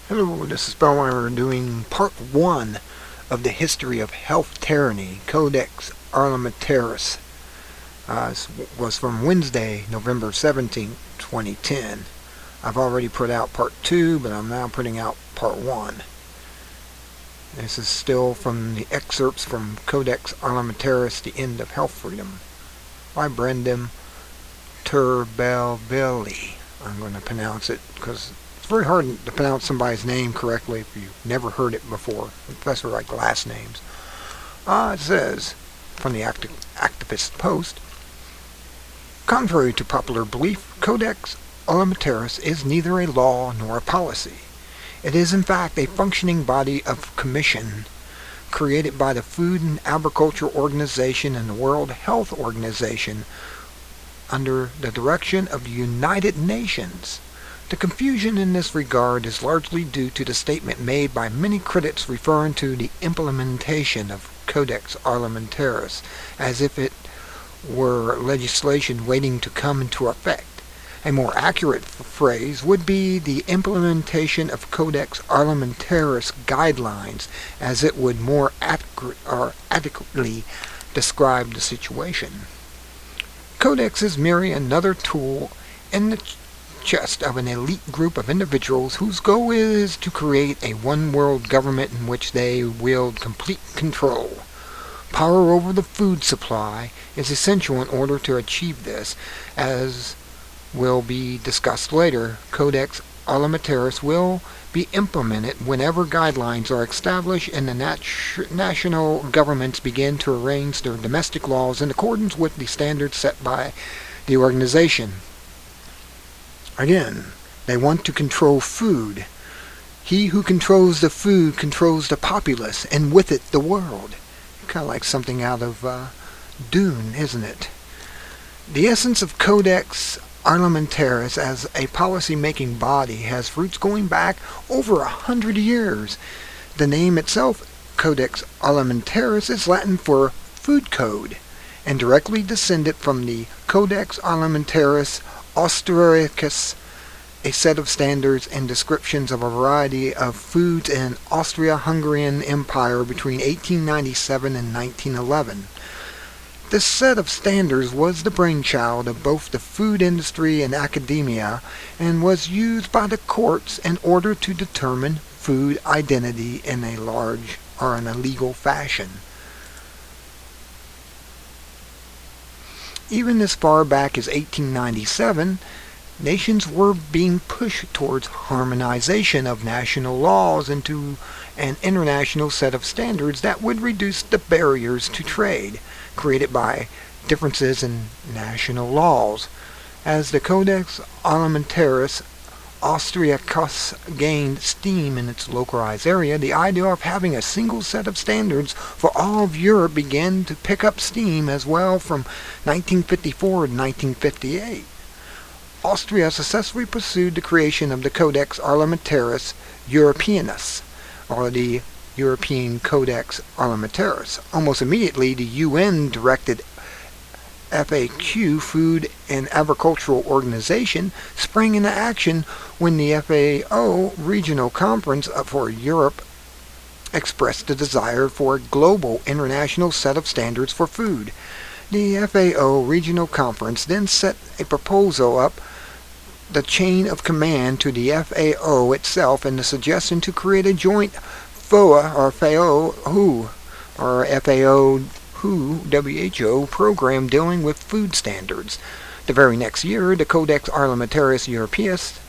Hello, this is Spellmeyer doing part 1 of the history of health tyranny, Codex Alimentarius. This was from Wednesday, November 17, 2010. I've already put out part 2, but I'm now putting out part 1. This is still from the excerpts from Codex Alimentarius, The End of Health Freedom, by Brendan Turbelvilli. I'm going to pronounce it because it's very hard to pronounce somebody's name correctly if you've never heard it before, especially like last names. It says, from the Activist Post, contrary to popular belief, Codex Alimentarius is neither a law nor a policy. It is in fact a functioning body of commission created by the Food and Agriculture Organization and the World Health Organization under the direction of the United Nations. The confusion in this regard is largely due to the statement made by many critics referring to the implementation of Codex Alimentarius as if it were legislation waiting to come into effect. A more accurate phrase would be the implementation of Codex Alimentarius guidelines, as it would more adequately describe the situation. Codex is merely another tool in the chest of an elite group of individuals whose goal is to create a one-world government in which they wield complete control. Power over the food supply is essential in order to achieve this. As will be discussed later, Codex Alimentarius will be implemented whenever guidelines are established and the national governments begin to arrange their domestic laws in accordance with the standards set by the organization. Again, they want to control food. He who controls the food controls the populace, and with it the world. Kind of like something out of Dune, isn't it? The essence of Codex Alimentarius as a policy-making body has roots going back over 100 years. The name itself, Codex Alimentarius, is Latin for food code, and directly descended from the Codex Alimentarius Austriacus, a set of standards and descriptions of a variety of foods in Austria-Hungarian Empire between 1897 and 1911. This set of standards was the brainchild of both the food industry and academia, and was used by the courts in order to determine food identity in a legal fashion. Even as far back as 1897, nations were being pushed towards harmonization of national laws into an international set of standards that would reduce the barriers to trade created by differences in national laws. As the Codex Alimentarius Austriacus gained steam in its localized area, the idea of having a single set of standards for all of Europe began to pick up steam as well from 1954 to 1958. Austria successfully pursued the creation of the Codex Alimentarius Europeanus, or the European Codex Alimentarius. Almost immediately, the UN directed FAQ, Food and Agricultural Organization, sprang into action when the FAO Regional Conference for Europe expressed the desire for a global international set of standards for food. The FAO Regional Conference then set a proposal up the chain of command to the FAO itself and the suggestion to create a joint FOA or WHO program dealing with food standards. The very next year, the Codex Alimentarius Europaeus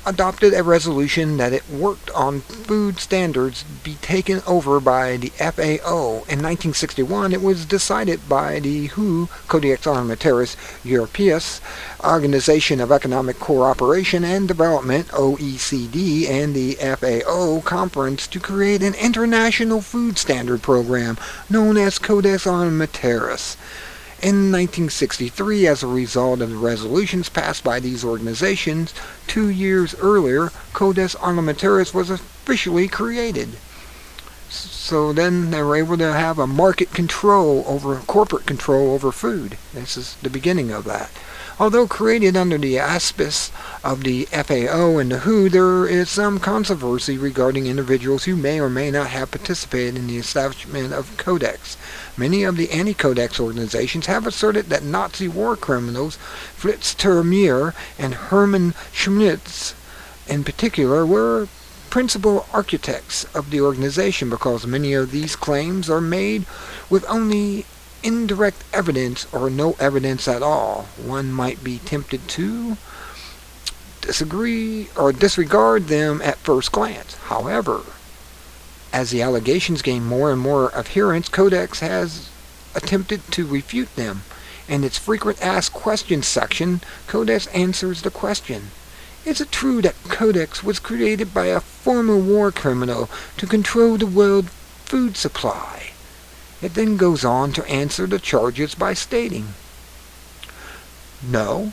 adopted a resolution that it worked on food standards be taken over by the FAO. In 1961, it was decided by the WHO, Codex Alimentarius Europaeus, Organization of Economic Cooperation and Development, OECD, and the FAO Conference to create an international food standard program known as Codex Alimentarius. In 1963, as a result of the resolutions passed by these organizations, 2 years earlier, Codex Alimentarius was officially created. So then they were able to have a market control over, corporate control over food. This is the beginning of that. Although created under the auspices of the FAO and the WHO, there is some controversy regarding individuals who may or may not have participated in the establishment of Codex. Many of the anti-Codex organizations have asserted that Nazi war criminals Fritz Termier and Hermann Schmitz in particular were principal architects of the organization, because many of these claims are made with only indirect evidence or no evidence at all. One might be tempted to disagree or disregard them at first glance. However, as the allegations gain more and more adherents, Codex has attempted to refute them. In its frequent asked questions section, Codex answers the question: is it true that Codex was created by a former war criminal to control the world food supply? It then goes on to answer the charges by stating, no,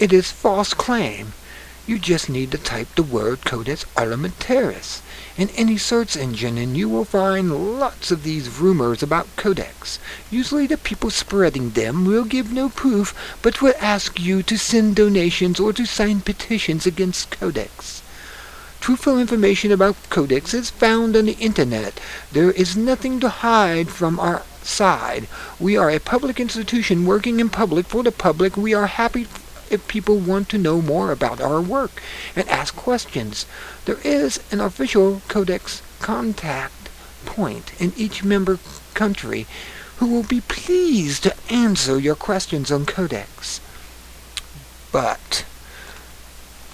it is false claim. You just need to type the word Codex Alimentarius in any search engine and you will find lots of these rumors about Codex. Usually the people spreading them will give no proof, but will ask you to send donations or to sign petitions against Codex. Truthful information about Codex is found on the internet. There is nothing to hide from our side. We are a public institution working in public for the public. We are happy if people want to know more about our work and ask questions. There is an official Codex contact point in each member country who will be pleased to answer your questions on Codex. But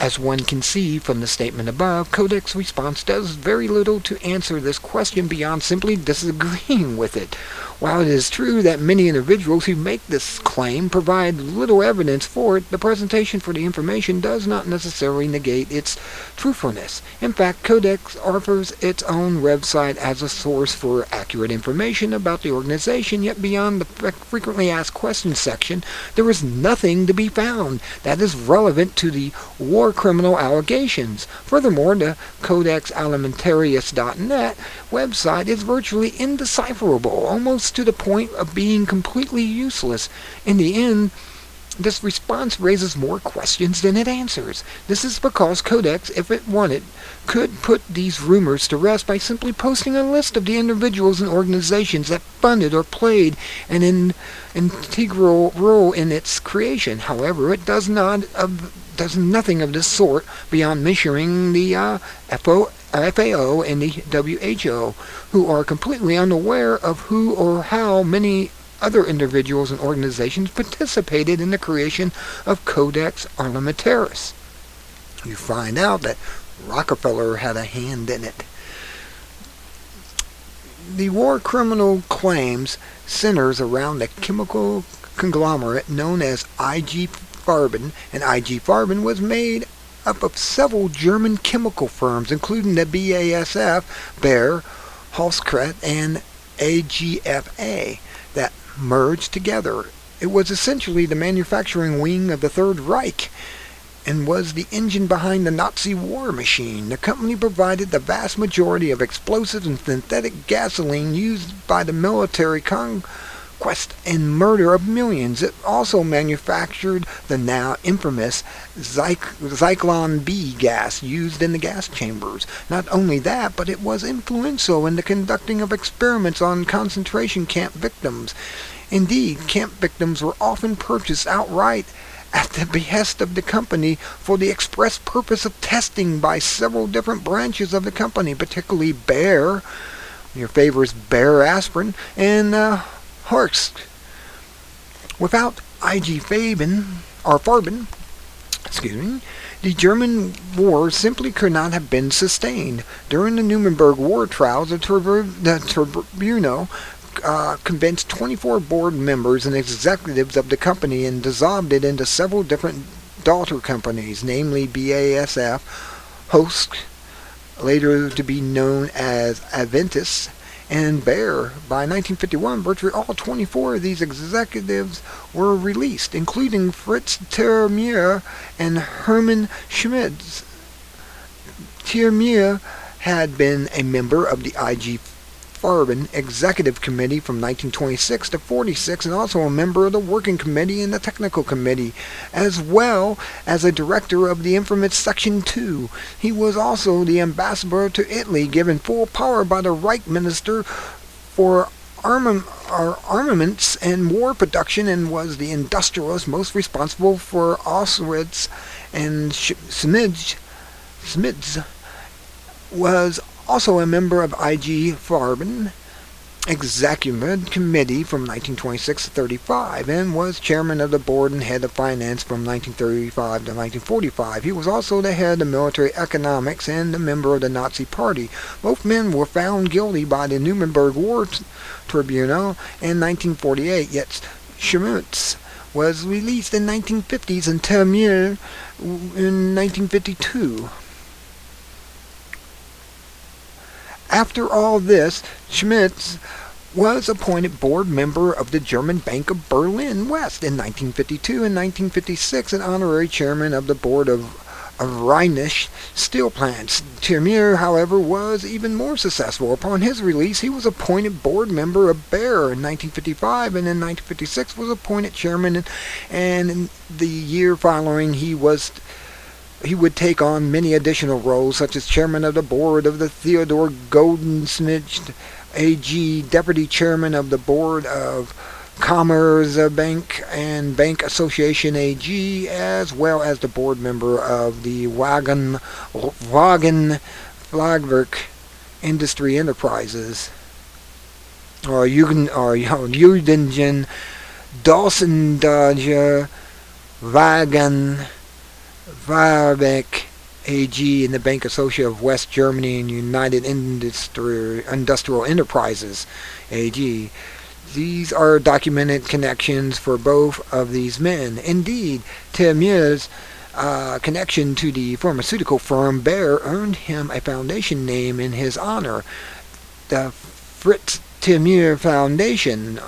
as one can see from the statement above, Codex response does very little to answer this question beyond simply disagreeing with it. While it is true that many individuals who make this claim provide little evidence for it, the presentation for the information does not necessarily negate its truthfulness. In fact, Codex offers its own website as a source for accurate information about the organization, yet beyond the frequently asked questions section, there is nothing to be found that is relevant to the war criminal allegations. Furthermore, the CodexAlimentarius.net website is virtually indecipherable, almost to the point of being completely useless. In the end, this response raises more questions than it answers. This is because Codex, if it wanted, could put these rumors to rest by simply posting a list of the individuals and organizations that funded or played an integral role in its creation. However, it does nothing of this sort beyond mentioning the FAO and the WHO, who are completely unaware of who or how many other individuals and organizations participated in the creation of Codex Alimentarius. You find out that Rockefeller had a hand in it. The war criminal claims centers around the chemical conglomerate known as IG Farben, and IG Farben was made up of several German chemical firms, including the BASF, Bayer, Holzkret, and AGFA, that merged together. It was essentially the manufacturing wing of the Third Reich and was the engine behind the Nazi war machine. The company provided the vast majority of explosives and synthetic gasoline used by the military conquest and murder of millions. It also manufactured the now infamous Zyklon B gas used in the gas chambers. Not only that, but it was influential in the conducting of experiments on concentration camp victims. Indeed, camp victims were often purchased outright at the behest of the company for the express purpose of testing by several different branches of the company, particularly Bayer, your favorites Bayer aspirin, and Horsk. Without IG Farben, the German war simply could not have been sustained. During the Nuremberg war trials, the tribunal convinced 24 board members and executives of the company and dissolved it into several different daughter companies, namely BASF, Hosk, later to be known as Aventis, and Bayer. By 1951, virtually all 24 of these executives were released, including Fritz Termier and Hermann Schmitz. Termier had been a member of the IG Farben Executive Committee from 1926 to 46, and also a member of the Working Committee and the Technical Committee, as well as a director of the infamous Section 2. He was also the ambassador to Italy, given full power by the Reich Minister for armaments and war production, and was the industrialist most responsible for Auschwitz and Schmidt was also a member of I.G. Farben Executive Committee from 1926 to 35, and was chairman of the board and head of finance from 1935 to 1945. He was also the head of military economics and a member of the Nazi Party. Both men were found guilty by the Nuremberg War Tribunal in 1948, yet Schmitz was released in 1950s and Termier in 1952. After all this, Schmitz was appointed board member of the German Bank of Berlin West in 1952 and 1956, and honorary chairman of the board of Rhenish steel plants. Termier, however, was even more successful. Upon his release, he was appointed board member of Bayer in 1955, and in 1956 was appointed chairman, and in the year following he would take on many additional roles, such as chairman of the board of the Theodor Goldensmith AG, deputy chairman of the board of Commerce Bank and Bank Association AG, as well as the board member of the Wagenflagwerk Industry Enterprises, or Juden Dawsendage Wagen Warbeck AG, and the Bank Association of West Germany and United Industrial Enterprises AG. These are documented connections for both of these men. Indeed, Termier's connection to the pharmaceutical firm Bayer earned him a foundation name in his honor, the Fritz Termier Foundation.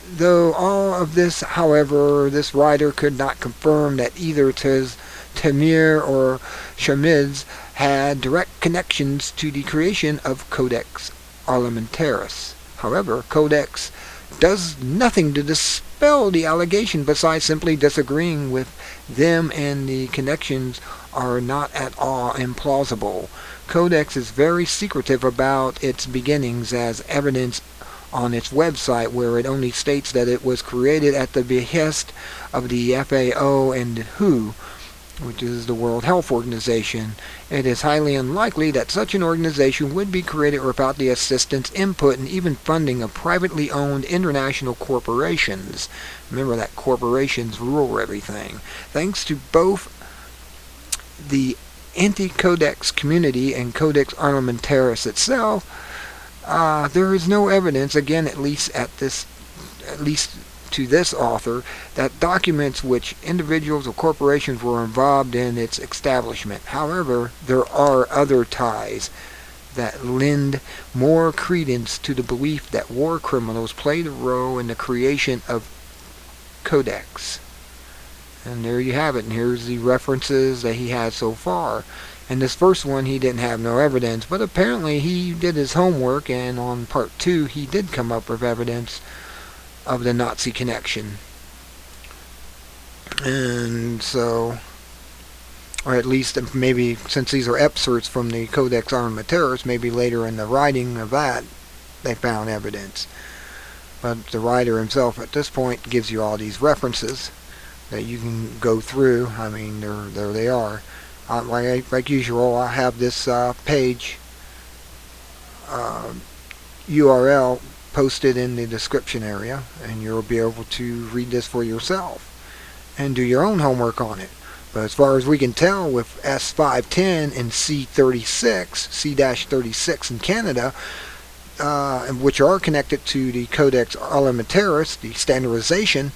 Though all of this, however, this writer could not confirm that either Termier or Schmitz had direct connections to the creation of Codex Alimentarius. However, Codex does nothing to dispel the allegation besides simply disagreeing with them, and the connections are not at all implausible. Codex is very secretive about its beginnings, as evidenced on its website, where it only states that it was created at the behest of the FAO and WHO, which is the World Health Organization. It is highly unlikely that such an organization would be created without the assistance, input, and even funding of privately owned international corporations. Remember that corporations rule everything. Thanks to both the anti-Codex community and Codex Alimentarius itself, there is no evidence, again, at least to this author, that documents which individuals or corporations were involved in its establishment. However, there are other ties that lend more credence to the belief that war criminals played a role in the creation of Codex. And there you have it, and here's the references that he had so far. And this first one, he didn't have no evidence, but apparently he did his homework, and on part 2 he did come up with evidence of the Nazi connection. And so, or at least maybe, since these are excerpts from the Codex Alimentarius, maybe later in the writing of that they found evidence. But the writer himself at this point gives you all these references that you can go through. I mean, there they are. Like usual, I have this page URL posted in the description area, and you'll be able to read this for yourself and do your own homework on it. But as far as we can tell, with S510 and C36 in Canada, which are connected to the Codex Alimentarius, the standardization,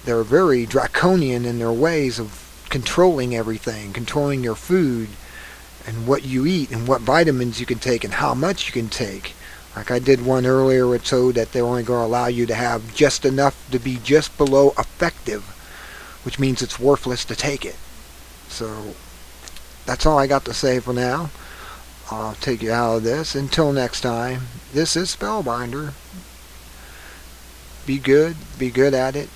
they're very draconian in their ways of controlling everything, controlling your food and what you eat and what vitamins you can take and how much you can take. Like I did one earlier, which showed that they're only going to allow you to have just enough to be just below effective, which means it's worthless to take it. So that's all I got to say for now. I'll take you out of this. Until next time, this is Spellbinder. Be good at it,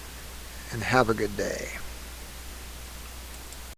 and have a good day.